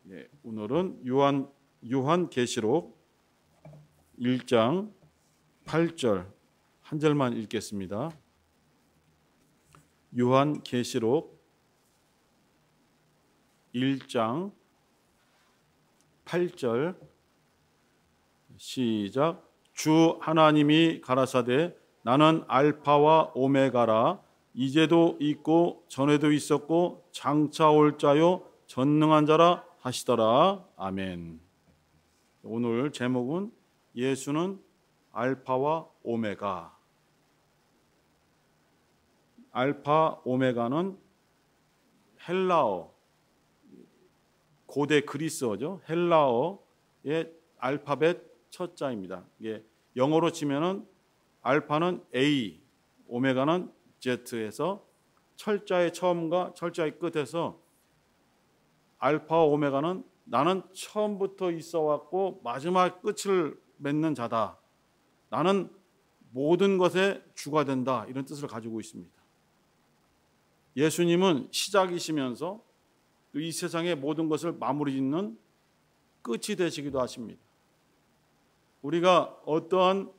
네, 오늘은 요한계시록 1장 8절 한 절만 읽겠습니다. 요한계시록 1장 8절 시작. 주 하나님이 가라사대 나는 알파와 오메가라. 이제도 있고 전에도 있었고 장차 올 자요 전능한 자라 하시더라. 아멘. 오늘 제목은 예수는 알파와 오메가. 알파 오메가는 헬라어, 고대 그리스어죠. 헬라어의 알파벳 첫 자입니다. 이게 영어로 치면은 알파는 A, 오메가는 Z에서 철자의 처음과 철자의 끝에서 알파와 오메가는 나는 처음부터 있어 왔고 마지막 끝을 맺는 자다. 나는 모든 것의 주가 된다. 이런 뜻을 가지고 있습니다. 예수님은 시작이시면서 또 이 세상의 모든 것을 마무리 짓는 끝이 되시기도 하십니다. 우리가 어떠한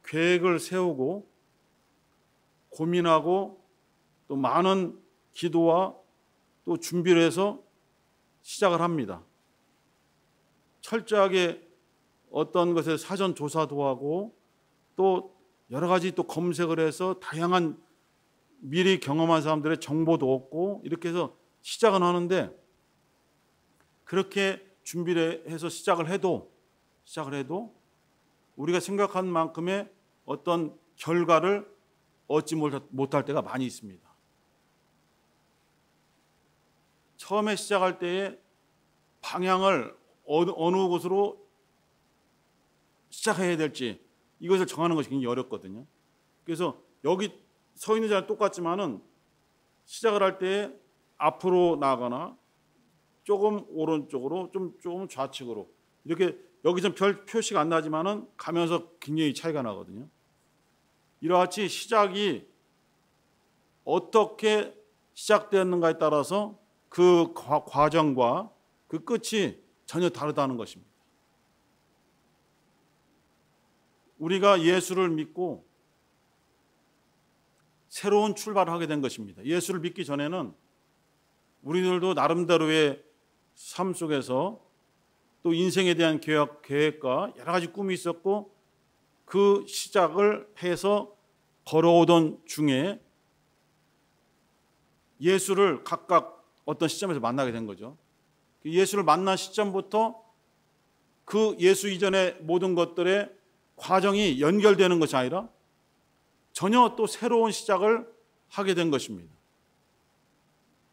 계획을 세우고 고민하고 또 많은 기도와 또 준비를 해서 시작을 합니다. 철저하게 어떤 것에 사전 조사도 하고 또 여러 가지 또 검색을 해서 다양한 미리 경험한 사람들의 정보도 얻고 이렇게 해서 시작은 하는데, 그렇게 준비를 해서 시작을 해도 우리가 생각한 만큼의 어떤 결과를 얻지 못할 때가 많이 있습니다. 처음에 시작할 때에 방향을 어느 곳으로 시작해야 될지 이것을 정하는 것이 굉장히 어렵거든요. 그래서 여기 서 있는 자는 똑같지만은 시작을 할 때 앞으로 나가거나 조금 오른쪽으로 조금 좌측으로 이렇게 여기서 별 표시가 안 나지만은 가면서 굉장히 차이가 나거든요. 이러같이 시작이 어떻게 시작되었는가에 따라서 그 과정과 그 끝이 전혀 다르다는 것입니다. 우리가 예수를 믿고 새로운 출발을 하게 된 것입니다. 예수를 믿기 전에는 우리들도 나름대로의 삶 속에서 또 인생에 대한 계획과 여러 가지 꿈이 있었고 그 시작을 해서 걸어오던 중에 예수를 각각 어떤 시점에서 만나게 된 거죠. 예수를 만난 시점부터 그 예수 이전의 모든 것들의 과정이 연결되는 것이 아니라 전혀 또 새로운 시작을 하게 된 것입니다.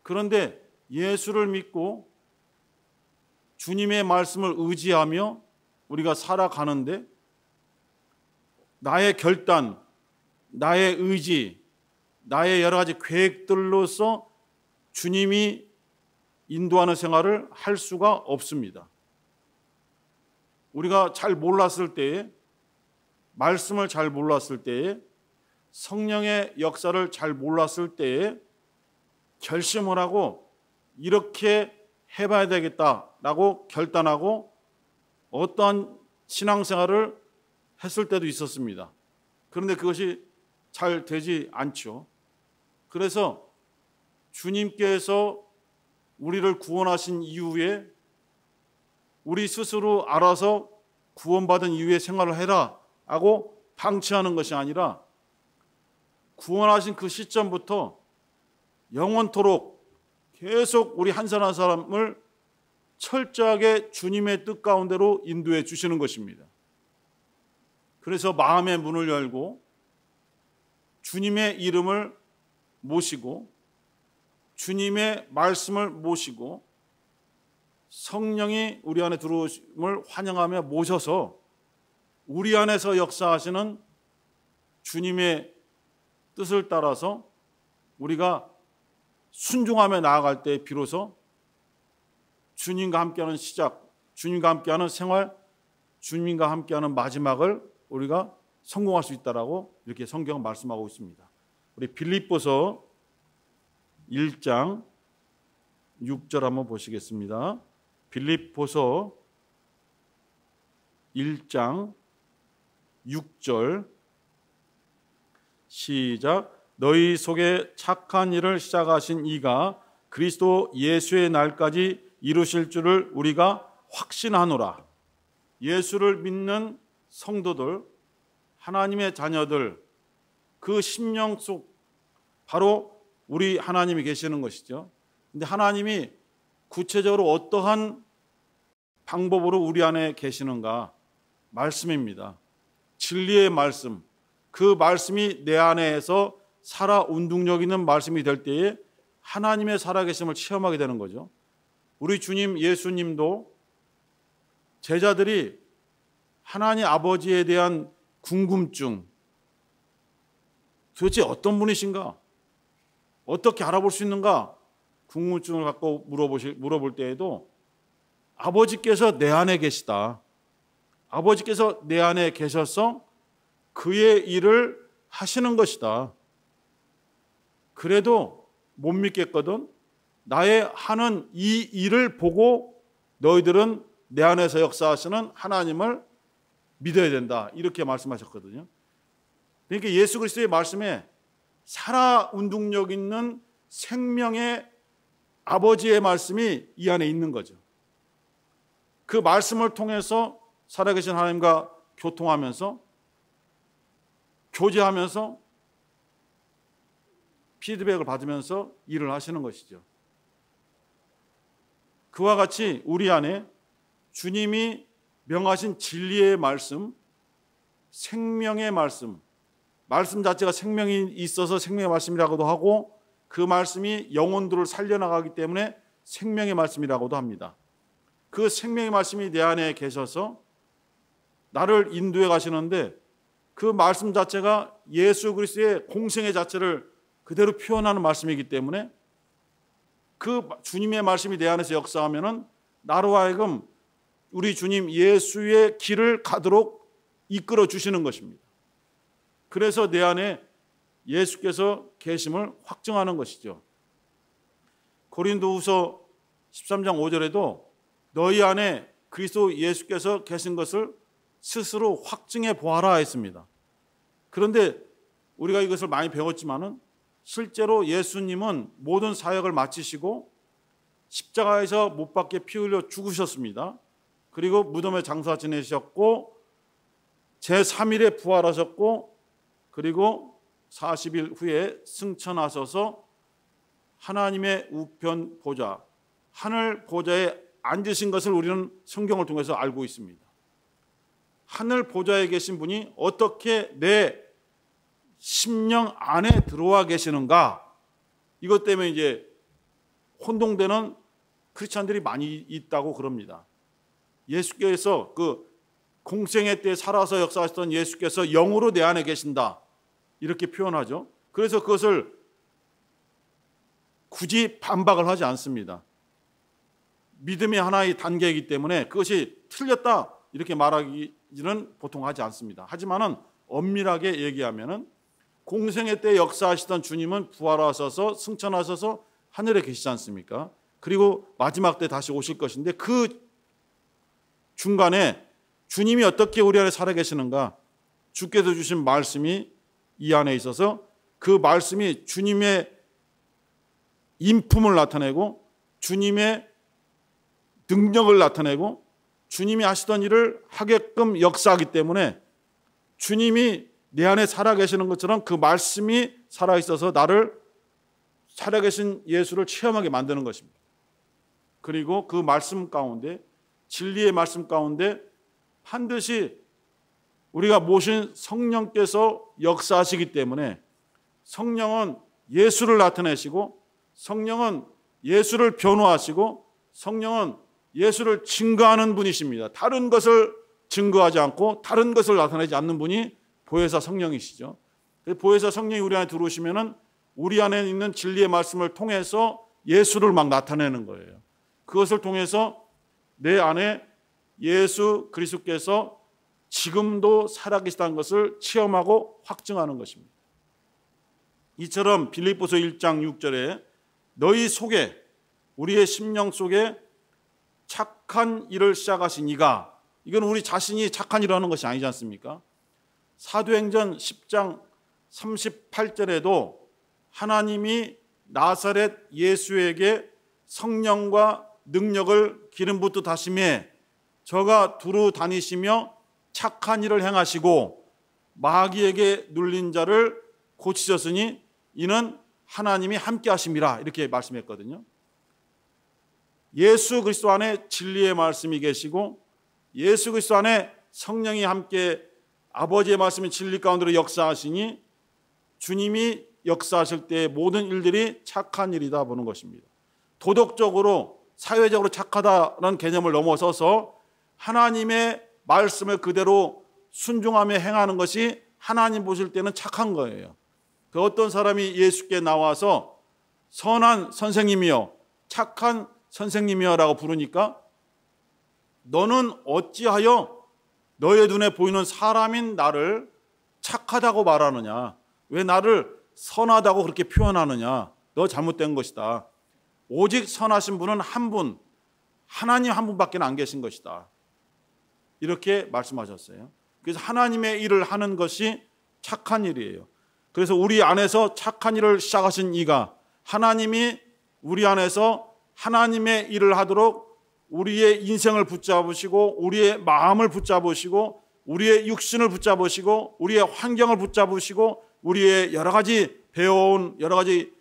그런데 예수를 믿고 주님의 말씀을 의지하며 우리가 살아가는데 나의 결단, 나의 의지, 나의 여러 가지 계획들로서 주님이 인도하는 생활을 할 수가 없습니다. 우리가 잘 몰랐을 때에, 말씀을 잘 몰랐을 때에, 성령의 역사를 잘 몰랐을 때에 결심을 하고 이렇게 해봐야 되겠다라고 결단하고 어떠한 신앙생활을 했을 때도 있었습니다. 그런데 그것이 잘 되지 않죠. 그래서 주님께서 우리를 구원하신 이후에 우리 스스로 알아서 구원받은 이후에 생활을 해라 하고 방치하는 것이 아니라 구원하신 그 시점부터 영원토록 계속 우리 한 사람 한 사람을 철저하게 주님의 뜻 가운데로 인도해 주시는 것입니다. 그래서 마음의 문을 열고 주님의 이름을 모시고 주님의 말씀을 모시고 성령이 우리 안에 들어오심을 환영하며 모셔서 우리 안에서 역사하시는 주님의 뜻을 따라서 우리가 순종하며 나아갈 때 비로소 주님과 함께하는 시작, 주님과 함께하는 생활, 주님과 함께하는 마지막을 우리가 성공할 수 있다라고 이렇게 성경은 말씀하고 있습니다. 우리 빌립보서 1장 6절 한번 보시겠습니다. 빌립보서 1장 6절 시작. 너희 속에 착한 일을 시작하신 이가 그리스도 예수의 날까지 이루실 줄을 우리가 확신하노라. 예수를 믿는 성도들, 하나님의 자녀들, 그 심령 속 바로 우리 하나님이 계시는 것이죠. 근데 하나님이 구체적으로 어떠한 방법으로 우리 안에 계시는가? 말씀입니다. 진리의 말씀, 그 말씀이 내 안에서 살아 운동력 있는 말씀이 될 때에 하나님의 살아계심을 체험하게 되는 거죠. 우리 주님 예수님도 제자들이 하나님 아버지에 대한 궁금증, 도대체 어떤 분이신가? 어떻게 알아볼 수 있는가? 궁금증을 갖고 물어볼 때에도 아버지께서 내 안에 계시다. 아버지께서 내 안에 계셔서 그의 일을 하시는 것이다. 그래도 못 믿겠거든. 나의 하는 이 일을 보고 너희들은 내 안에서 역사하시는 하나님을 믿어야 된다. 이렇게 말씀하셨거든요. 그러니까 예수 그리스도의 말씀에 살아 운동력 있는 생명의 아버지의 말씀이 이 안에 있는 거죠. 그 말씀을 통해서 살아계신 하나님과 교통하면서 교제하면서 피드백을 받으면서 일을 하시는 것이죠. 그와 같이 우리 안에 주님이 명하신 진리의 말씀, 생명의 말씀, 말씀 자체가 생명이 있어서 생명의 말씀이라고도 하고 그 말씀이 영혼들을 살려나가기 때문에 생명의 말씀이라고도 합니다. 그 생명의 말씀이 내 안에 계셔서 나를 인도해 가시는데 그 말씀 자체가 예수 그리스도의 공생의 자체를 그대로 표현하는 말씀이기 때문에 그 주님의 말씀이 내 안에서 역사하면은 나로 하여금 우리 주님 예수의 길을 가도록 이끌어 주시는 것입니다. 그래서 내 안에 예수께서 계심을 확증하는 것이죠. 고린도후서 13장 5절에도 너희 안에 그리스도 예수께서 계신 것을 스스로 확증해 보아라 했습니다. 그런데 우리가 이것을 많이 배웠지만은 실제로 예수님은 모든 사역을 마치시고 십자가에서 못 박혀 피 흘려 죽으셨습니다. 그리고 무덤에 장사 지내셨고 제3일에 부활하셨고 그리고 40일 후에 승천하셔서 하나님의 우편 보좌, 하늘 보좌에 앉으신 것을 우리는 성경을 통해서 알고 있습니다. 하늘 보좌에 계신 분이 어떻게 내 심령 안에 들어와 계시는가? 이것 때문에 이제 혼동되는 크리스찬들이 많이 있다고 그럽니다. 예수께서 그 공생애 때 살아서 역사하셨던 예수께서 영으로 내 안에 계신다. 이렇게 표현하죠. 그래서 그것을 굳이 반박을 하지 않습니다. 믿음의 하나의 단계이기 때문에 그것이 틀렸다 이렇게 말하기는 보통 하지 않습니다. 하지만은 엄밀하게 얘기하면은 공생애 때 역사하시던 주님은 부활하셔서 승천하셔서 하늘에 계시지 않습니까? 그리고 마지막 때 다시 오실 것인데 그 중간에 주님이 어떻게 우리 안에 살아계시는가? 주께서 주신 말씀이 이 안에 있어서 그 말씀이 주님의 인품을 나타내고 주님의 능력을 나타내고 주님이 하시던 일을 하게끔 역사하기 때문에 주님이 내 안에 살아계시는 것처럼 그 말씀이 살아있어서 나를 살아계신 예수를 체험하게 만드는 것입니다. 그리고 그 말씀 가운데 진리의 말씀 가운데 반드시 우리가 모신 성령께서 역사하시기 때문에 성령은 예수를 나타내시고 성령은 예수를 변호하시고 성령은 예수를 증거하는 분이십니다. 다른 것을 증거하지 않고 다른 것을 나타내지 않는 분이 보혜사 성령이시죠. 보혜사 성령이 우리 안에 들어오시면은 우리 안에 있는 진리의 말씀을 통해서 예수를 막 나타내는 거예요. 그것을 통해서 내 안에 예수 그리스도께서 지금도 살아계시다는 것을 체험하고 확증하는 것입니다. 이처럼 빌립보서 1장 6절에 너희 속에 우리의 심령 속에 착한 일을 시작하신 이가, 이건 우리 자신이 착한 일을 하는 것이 아니지 않습니까? 사도행전 10장 38절에도 하나님이 나사렛 예수에게 성령과 능력을 기름 붓듯 하심에 저가 두루 다니시며 착한 일을 행하시고 마귀에게 눌린 자를 고치셨으니 이는 하나님이 함께 하심이라, 이렇게 말씀했거든요. 예수 그리스도 안에 진리의 말씀이 계시고 예수 그리스도 안에 성령이 함께 아버지의 말씀이 진리 가운데로 역사하시니 주님이 역사하실 때의 모든 일들이 착한 일이다 보는 것입니다. 도덕적으로 사회적으로 착하다는 개념을 넘어서서 하나님의 말씀을 그대로 순종하며 행하는 것이 하나님 보실 때는 착한 거예요. 그 어떤 사람이 예수께 나와서 선한 선생님이여, 착한 선생님이여 라고 부르니까 너는 어찌하여 너의 눈에 보이는 사람인 나를 착하다고 말하느냐, 왜 나를 선하다고 그렇게 표현하느냐, 너 잘못된 것이다. 오직 선하신 분은 한 분, 하나님 한 분밖에 안 계신 것이다, 이렇게 말씀하셨어요. 그래서 하나님의 일을 하는 것이 착한 일이에요. 그래서 우리 안에서 착한 일을 시작하신 이가, 하나님이 우리 안에서 하나님의 일을 하도록 우리의 인생을 붙잡으시고 우리의 마음을 붙잡으시고 우리의 육신을 붙잡으시고 우리의 환경을 붙잡으시고 우리의 여러 가지 배워온 여러 가지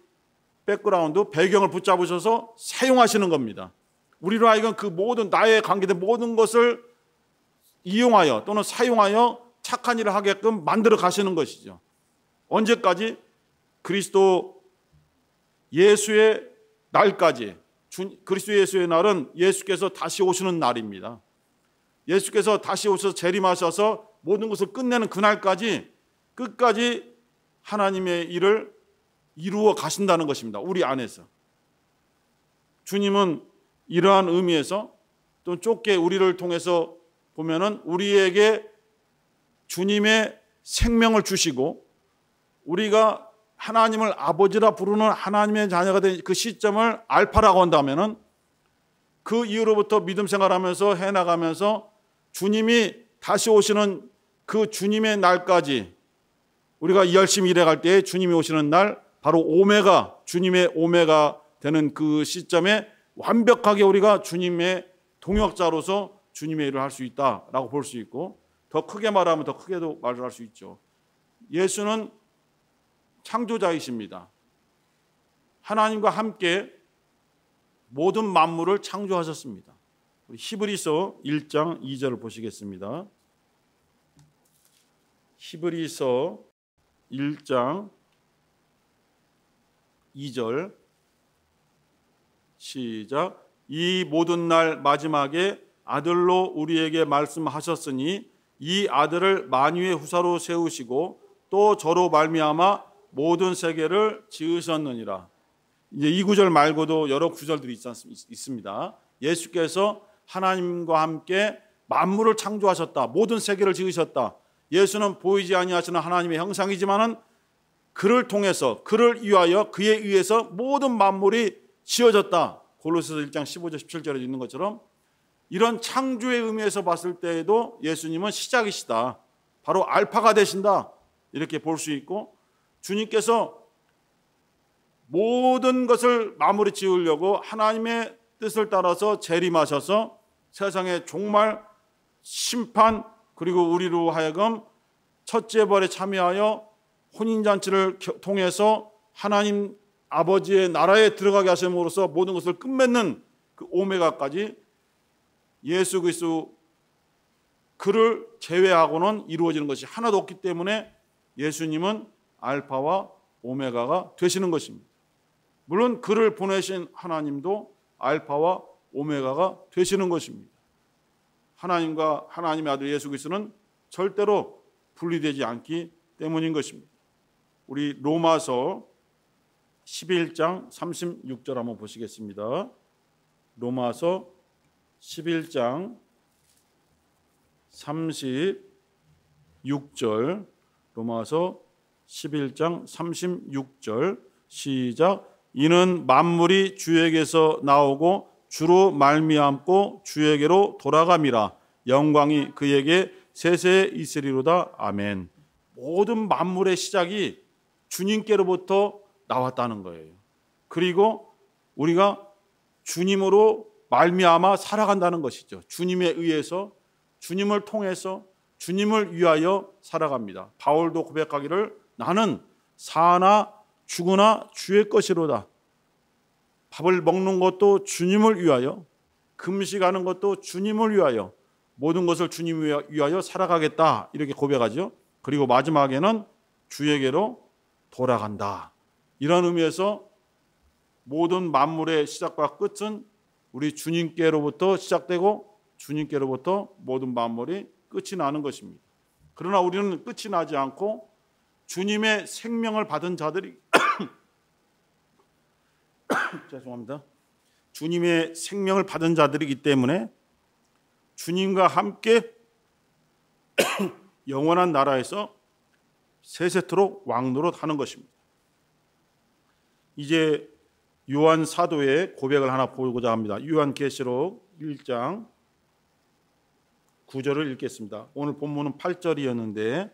백그라운드, 배경을 붙잡으셔서 사용하시는 겁니다. 우리로 하여금 그 모든 나의 관계된 모든 것을 이용하여 또는 사용하여 착한 일을 하게끔 만들어 가시는 것이죠. 언제까지? 그리스도 예수의 날까지. 그리스도 예수의 날은 예수께서 다시 오시는 날입니다. 예수께서 다시 오셔서 재림하셔서 모든 것을 끝내는 그날까지 끝까지 하나님의 일을 이루어 가신다는 것입니다. 우리 안에서. 주님은 이러한 의미에서 또 좁게 우리를 통해서 보면은 우리에게 주님의 생명을 주시고 우리가 하나님을 아버지라 부르는 하나님의 자녀가 된 그 시점을 알파라고 한다면은 그 이후로부터 믿음 생활하면서 해나가면서 주님이 다시 오시는 그 주님의 날까지 우리가 열심히 일해갈 때 주님이 오시는 날, 바로 오메가, 주님의 오메가 되는 그 시점에 완벽하게 우리가 주님의 동역자로서 주님의 일을 할 수 있다라고 볼 수 있고, 더 크게 말하면 더 크게도 말을 할 수 있죠. 예수는 창조자이십니다. 하나님과 함께 모든 만물을 창조하셨습니다. 우리 히브리서 1장 2절을 보시겠습니다. 히브리서 1장 2절 시작. 이 모든 날 마지막에 아들로 우리에게 말씀하셨으니 이 아들을 만유의 후사로 세우시고 또 저로 말미암아 모든 세계를 지으셨느니라. 이제 이 구절 말고도 여러 구절들이 있습니다. 예수께서 하나님과 함께 만물을 창조하셨다. 모든 세계를 지으셨다. 예수는 보이지 아니하시는 하나님의 형상이지만은 그를 통해서, 그를 위하여, 그에 의해서 모든 만물이 지어졌다. 골로새서 1장 15절 17절에 있는 것처럼 이런 창조의 의미에서 봤을 때에도 예수님은 시작이시다. 바로 알파가 되신다. 이렇게 볼 수 있고, 주님께서 모든 것을 마무리 지으려고 하나님의 뜻을 따라서 재림하셔서 세상의 종말, 심판, 그리고 우리로 하여금 첫째 벌에 참여하여 혼인잔치를 통해서 하나님 아버지의 나라에 들어가게 하심으로써 모든 것을 끝맺는 그 오메가까지 예수 그리스도 그를 제외하고는 이루어지는 것이 하나도 없기 때문에 예수님은 알파와 오메가가 되시는 것입니다. 물론 그를 보내신 하나님도 알파와 오메가가 되시는 것입니다. 하나님과 하나님의 아들 예수 그리스도는 절대로 분리되지 않기 때문인 것입니다. 우리 로마서 11장 36절 한번 보시겠습니다. 로마서 11장 36절, 로마서 11장 36절 시작. 이는 만물이 주에게서 나오고 주로 말미암고 주에게로 돌아감이라. 영광이 그에게 세세에 있으리로다. 아멘. 모든 만물의 시작이 주님께로부터 나왔다는 거예요. 그리고 우리가 주님으로 말미암아 살아간다는 것이죠. 주님에 의해서, 주님을 통해서, 주님을 위하여 살아갑니다. 바울도 고백하기를 나는 사나 죽으나 주의 것이로다. 밥을 먹는 것도 주님을 위하여, 금식하는 것도 주님을 위하여, 모든 것을 주님을 위하여 살아가겠다, 이렇게 고백하죠. 그리고 마지막에는 주에게로 돌아간다. 이런 의미에서 모든 만물의 시작과 끝은 우리 주님께로부터 시작되고 주님께로부터 모든 만물이 끝이 나는 것입니다. 그러나 우리는 끝이 나지 않고 주님의 생명을 받은 자들이 죄송합니다. 주님의 생명을 받은 자들이기 때문에 주님과 함께 영원한 나라에서 세세토록 왕노릇 하는 것입니다. 이제 요한 사도의 고백을 하나 보고자 합니다. 요한계시록 1장 9절을 읽겠습니다. 오늘 본문은 8절이었는데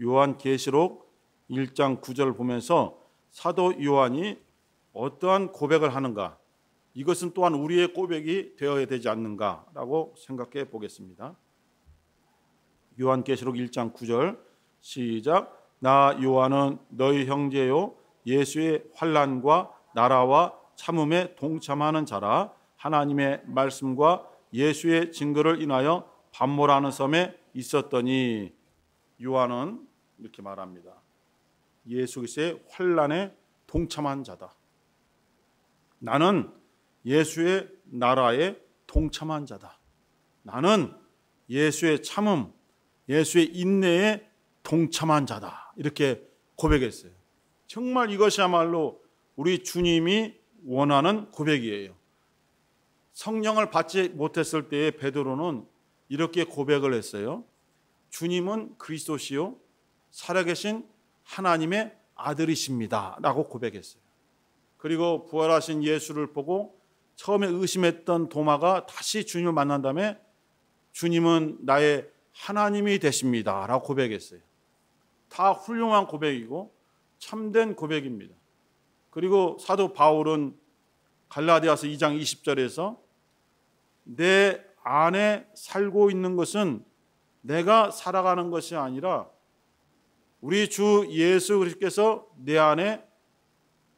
요한계시록 1장 9절을 보면서 사도 요한이 어떠한 고백을 하는가, 이것은 또한 우리의 고백이 되어야 되지 않는가라고 생각해 보겠습니다. 요한계시록 1장 9절 시작. 나 요한은 너희 형제요 예수의 환난과 나라와 참음에 동참하는 자라. 하나님의 말씀과 예수의 증거를 인하여 반모라는 섬에 있었더니. 요한은 이렇게 말합니다. 예수 그리스도의 환난에 동참한 자다. 나는 예수의 나라에 동참한 자다. 나는 예수의 참음, 예수의 인내에 동참한 자다. 이렇게 고백했어요. 정말 이것이야말로 우리 주님이 원하는 고백이에요. 성령을 받지 못했을 때에 베드로는 이렇게 고백을 했어요. 주님은 그리스도시요 살아계신 하나님의 아들이십니다 라고 고백했어요. 그리고 부활하신 예수를 보고 처음에 의심했던 도마가 다시 주님을 만난 다음에 주님은 나의 하나님이 되십니다 라고 고백했어요. 다 훌륭한 고백이고 참된 고백입니다. 그리고 사도 바울은 갈라디아서 2장 20절에서 내 안에 살고 있는 것은 내가 살아가는 것이 아니라 우리 주 예수 그리스도께서 내 안에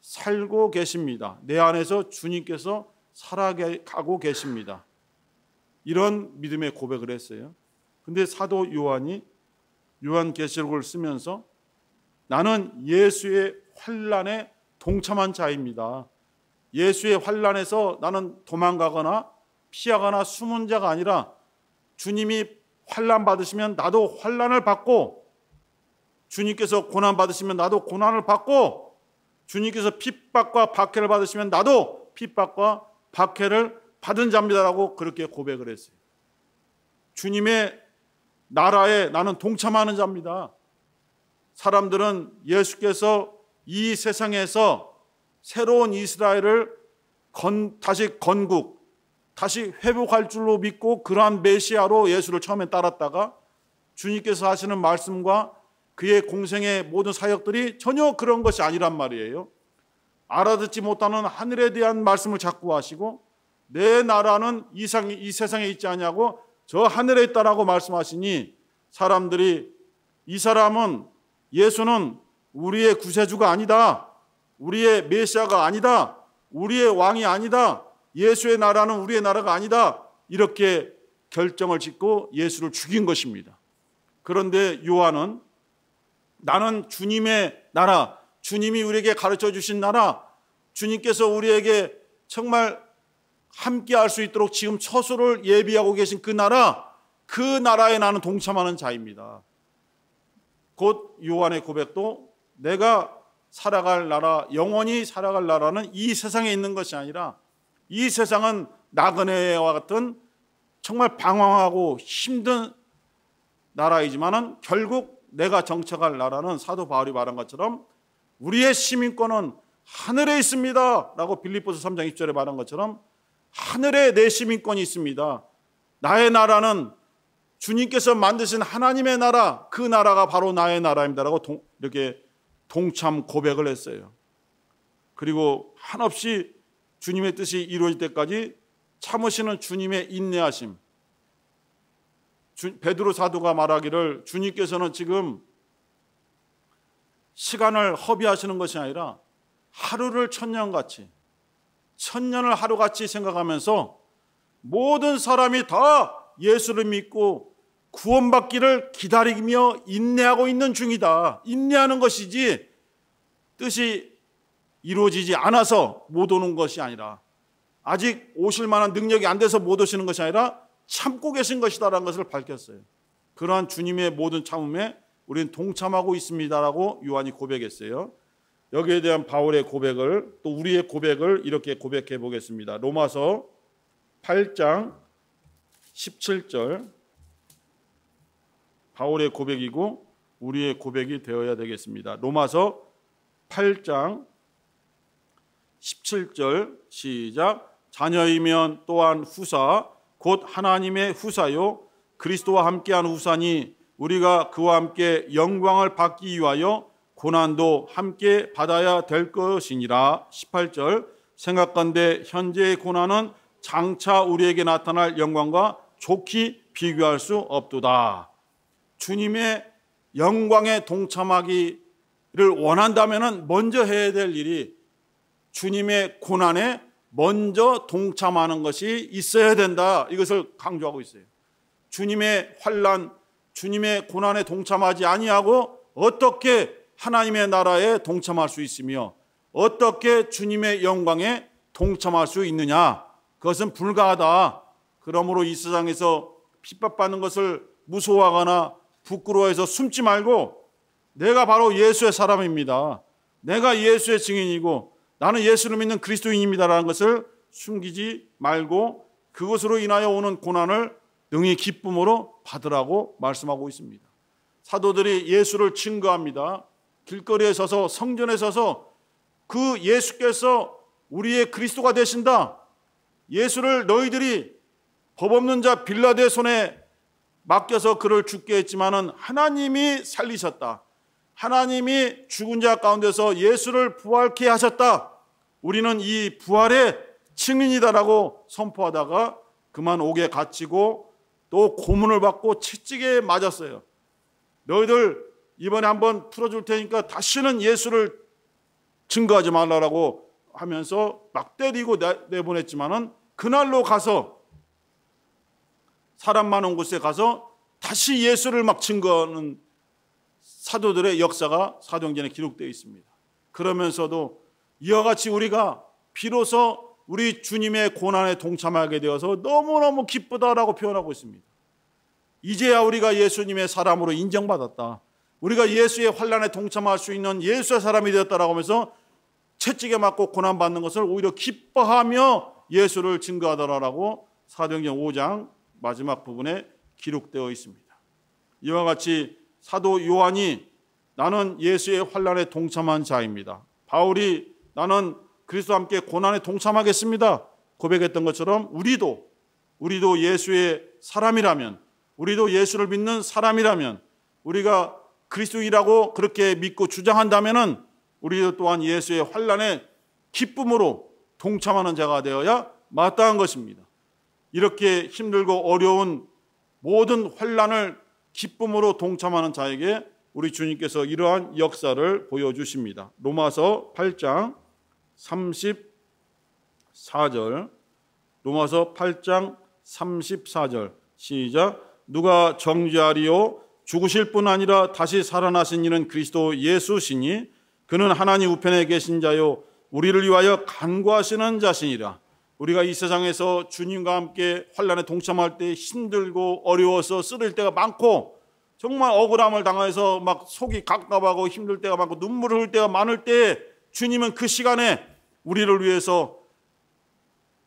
살고 계십니다. 내 안에서 주님께서 살아가고 계십니다. 이런 믿음의 고백을 했어요. 근데 사도 요한이 요한계시록을 쓰면서 나는 예수의 환난에 동참한 자입니다. 예수의 환난에서 나는 도망가거나 피하거나 숨은 자가 아니라 주님이 환난 받으시면 나도 환난을 받고, 주님께서 고난 받으시면 나도 고난을 받고, 주님께서 핍박과 박해를 받으시면 나도 핍박과 박해를 받은 자입니다라고 그렇게 고백을 했어요. 주님의 나라에 나는 동참하는 자입니다. 사람들은 예수께서 이 세상에서 새로운 이스라엘을 다시 건국, 다시 회복할 줄로 믿고 그러한 메시아로 예수를 처음에 따랐다가 주님께서 하시는 말씀과 그의 공생의 모든 사역들이 전혀 그런 것이 아니란 말이에요. 알아듣지 못하는 하늘에 대한 말씀을 자꾸 하시고 내 나라는 이 세상에 있지 않냐고 저 하늘에 있다라고 말씀하시니 사람들이 이 사람은 예수는 우리의 구세주가 아니다, 우리의 메시아가 아니다, 우리의 왕이 아니다, 예수의 나라는 우리의 나라가 아니다, 이렇게 결정을 짓고 예수를 죽인 것입니다. 그런데 요한은 나는 주님의 나라, 주님이 우리에게 가르쳐 주신 나라, 주님께서 우리에게 정말 함께 할 수 있도록 지금 처소를 예비하고 계신 그 나라, 그 나라에 나는 동참하는 자입니다. 곧 요한의 고백도 내가 살아갈 나라, 영원히 살아갈 나라는 이 세상에 있는 것이 아니라 이 세상은 나그네와 같은 정말 방황하고 힘든 나라이지만은 결국 내가 정착할 나라는 사도 바울이 말한 것처럼 우리의 시민권은 하늘에 있습니다 라고 빌립보서 3장 20절에 말한 것처럼 하늘에 내 시민권이 있습니다. 나의 나라는 주님께서 만드신 하나님의 나라, 그 나라가 바로 나의 나라입니다라고 이렇게 동참 고백을 했어요. 그리고 한없이 주님의 뜻이 이루어질 때까지 참으시는 주님의 인내하심. 베드로 사도가 말하기를 주님께서는 지금 시간을 허비하시는 것이 아니라 하루를 천년같이, 천년을 하루같이 생각하면서 모든 사람이 다 예수를 믿고 구원받기를 기다리며 인내하고 있는 중이다. 인내하는 것이지 뜻이 이루어지지 않아서 못 오는 것이 아니라, 아직 오실 만한 능력이 안 돼서 못 오시는 것이 아니라 참고 계신 것이다라는 것을 밝혔어요. 그러한 주님의 모든 참음에 우리는 동참하고 있습니다라고 요한이 고백했어요. 여기에 대한 바울의 고백을, 또 우리의 고백을 이렇게 고백해 보겠습니다. 로마서 8장 17절, 바울의 고백이고 우리의 고백이 되어야 되겠습니다. 로마서 8장 17절 시작. 자녀이면 또한 후사 곧 하나님의 후사요 그리스도와 함께한 후사니 우리가 그와 함께 영광을 받기 위하여 고난도 함께 받아야 될 것이니라. 18절 생각건대 현재의 고난은 장차 우리에게 나타날 영광과 좋게 비교할 수 없도다. 주님의 영광에 동참하기를 원한다면 먼저 해야 될 일이 주님의 고난에 먼저 동참하는 것이 있어야 된다. 이것을 강조하고 있어요. 주님의 환난, 주님의 고난에 동참하지 아니하고 어떻게 하나님의 나라에 동참할 수 있으며 어떻게 주님의 영광에 동참할 수 있느냐? 그것은 불가하다. 그러므로 이 세상에서 핍박받는 것을 무서워하거나 부끄러워해서 숨지 말고 내가 바로 예수의 사람입니다. 내가 예수의 증인이고 나는 예수를 믿는 그리스도인입니다라는 것을 숨기지 말고 그것으로 인하여 오는 고난을 능히 기쁨으로 받으라고 말씀하고 있습니다. 사도들이 예수를 증거합니다. 길거리에 서서, 성전에 서서 그 예수께서 우리의 그리스도가 되신다. 예수를 너희들이 법 없는 자 빌라도의 손에 맡겨서 그를 죽게 했지만은 하나님이 살리셨다. 하나님이 죽은 자 가운데서 예수를 부활케 하셨다. 우리는 이 부활의 증인이다라고 선포하다가 그만 옥에 갇히고 또 고문을 받고 채찍에 맞았어요. 너희들 이번에 한번 풀어줄 테니까 다시는 예수를 증거하지 말라라고 하면서 막 때리고 내보냈지만은 그날로 가서 사람 많은 곳에 가서 다시 예수를 막 증거하는 사도들의 역사가 사도행전에 기록되어 있습니다. 그러면서도 이와 같이 우리가 비로소 우리 주님의 고난에 동참하게 되어서 너무너무 기쁘다라고 표현하고 있습니다. 이제야 우리가 예수님의 사람으로 인정받았다. 우리가 예수의 환난에 동참할 수 있는 예수의 사람이 되었다라고 하면서 채찍에 맞고 고난받는 것을 오히려 기뻐하며 예수를 증거하더라라고 사도행전 5장 마지막 부분에 기록되어 있습니다. 이와 같이 사도 요한이 나는 예수의 환난에 동참한 자입니다. 바울이 나는 그리스도와 함께 고난에 동참하겠습니다 고백했던 것처럼 우리도 예수의 사람이라면, 우리도 예수를 믿는 사람이라면, 우리가 그리스도인이라고 그렇게 믿고 주장한다면은 우리도 또한 예수의 환난에 기쁨으로 동참하는 자가 되어야 마땅한 것입니다. 이렇게 힘들고 어려운 모든 환난을 기쁨으로 동참하는 자에게 우리 주님께서 이러한 역사를 보여주십니다. 로마서 8장 34절, 로마서 8장 34절 시작. 누가 정죄하리요? 죽으실 뿐 아니라 다시 살아나신 이는 그리스도 예수시니 그는 하나님 우편에 계신 자요 우리를 위하여 간구하시는 자시니라. 우리가 이 세상에서 주님과 함께 환난에 동참할 때 힘들고 어려워서 쓰릴 때가 많고 정말 억울함을 당해서 막 속이 갑갑하고 힘들 때가 많고 눈물을 흘릴 때가 많을 때 주님은 그 시간에 우리를 위해서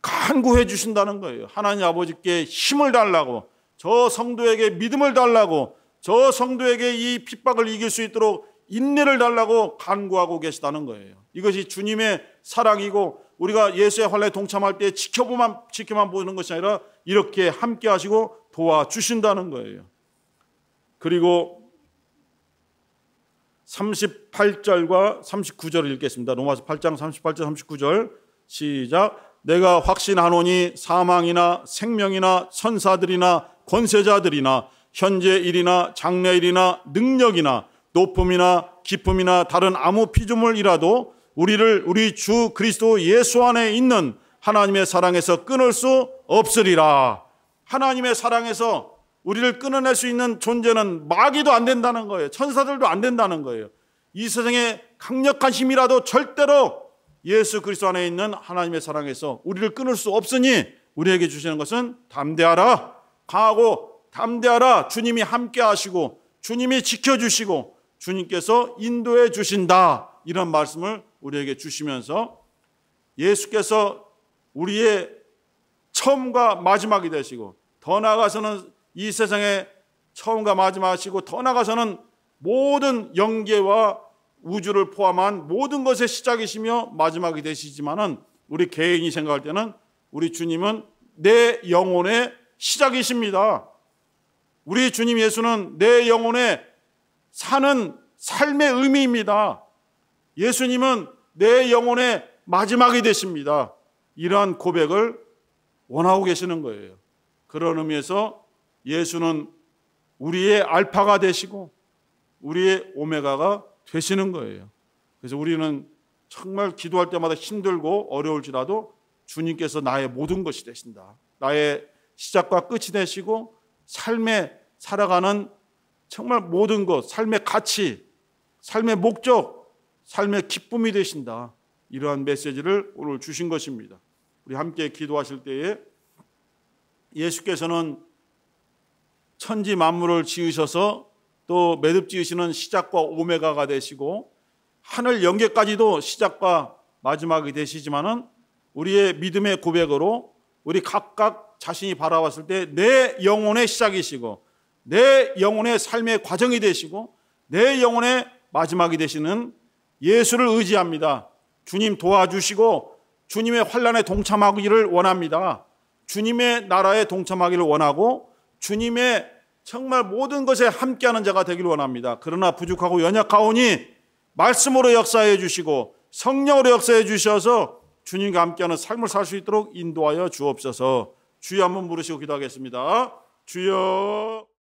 간구해 주신다는 거예요. 하나님 아버지께 힘을 달라고, 저 성도에게 믿음을 달라고, 저 성도에게 이 핍박을 이길 수 있도록 인내를 달라고 간구하고 계시다는 거예요. 이것이 주님의 사랑이고 우리가 예수의 환란에 동참할 때 지켜만 보는 것이 아니라 이렇게 함께 하시고 도와주신다는 거예요. 그리고 38절과 39절을 읽겠습니다. 로마서 8장 38절 39절 시작. 내가 확신하노니 사망이나 생명이나 천사들이나 권세자들이나 현재 일이나 장래 일이나 능력이나 높음이나 깊음이나 다른 아무 피조물이라도 우리를 우리 주 그리스도 예수 안에 있는 하나님의 사랑에서 끊을 수 없으리라. 하나님의 사랑에서 우리를 끊어낼 수 있는 존재는 마귀도 안 된다는 거예요. 천사들도 안 된다는 거예요. 이 세상에 강력한 힘이라도 절대로 예수 그리스도 안에 있는 하나님의 사랑에서 우리를 끊을 수 없으니 우리에게 주시는 것은 담대하라, 강하고 담대하라. 주님이 함께 하시고 주님이 지켜주시고 주님께서 인도해 주신다. 이런 말씀을 우리에게 주시면서 예수께서 우리의 처음과 마지막이 되시고 더 나아가서는 이 세상의 처음과 마지막이시고 더 나아가서는 모든 영계와 우주를 포함한 모든 것의 시작이시며 마지막이 되시지만은 우리 개인이 생각할 때는 우리 주님은 내 영혼의 시작이십니다. 우리 주님 예수는 내 영혼의 사는 삶의 의미입니다. 예수님은 내 영혼의 마지막이 되십니다. 이러한 고백을 원하고 계시는 거예요. 그런 의미에서 예수는 우리의 알파가 되시고 우리의 오메가가 되시는 거예요. 그래서 우리는 정말 기도할 때마다 힘들고 어려울지라도 주님께서 나의 모든 것이 되신다. 나의 시작과 끝이 되시고 삶에 살아가는 정말 모든 것, 삶의 가치, 삶의 목적, 삶의 기쁨이 되신다. 이러한 메시지를 오늘 주신 것입니다. 우리 함께 기도하실 때에 예수께서는 천지 만물을 지으셔서 또 매듭 지으시는 시작과 오메가가 되시고 하늘 영계까지도 시작과 마지막이 되시지만은 우리의 믿음의 고백으로 우리 각각 자신이 바라봤을 때 내 영혼의 시작이시고 내 영혼의 삶의 과정이 되시고 내 영혼의 마지막이 되시는 예수를 의지합니다. 주님 도와주시고 주님의 환란에 동참하기를 원합니다. 주님의 나라에 동참하기를 원하고 주님의 정말 모든 것에 함께하는 자가 되기를 원합니다. 그러나 부족하고 연약하오니 말씀으로 역사해 주시고 성령으로 역사해 주셔서 주님과 함께하는 삶을 살 수 있도록 인도하여 주옵소서. 주여 한번 부르시고 기도하겠습니다. 주여.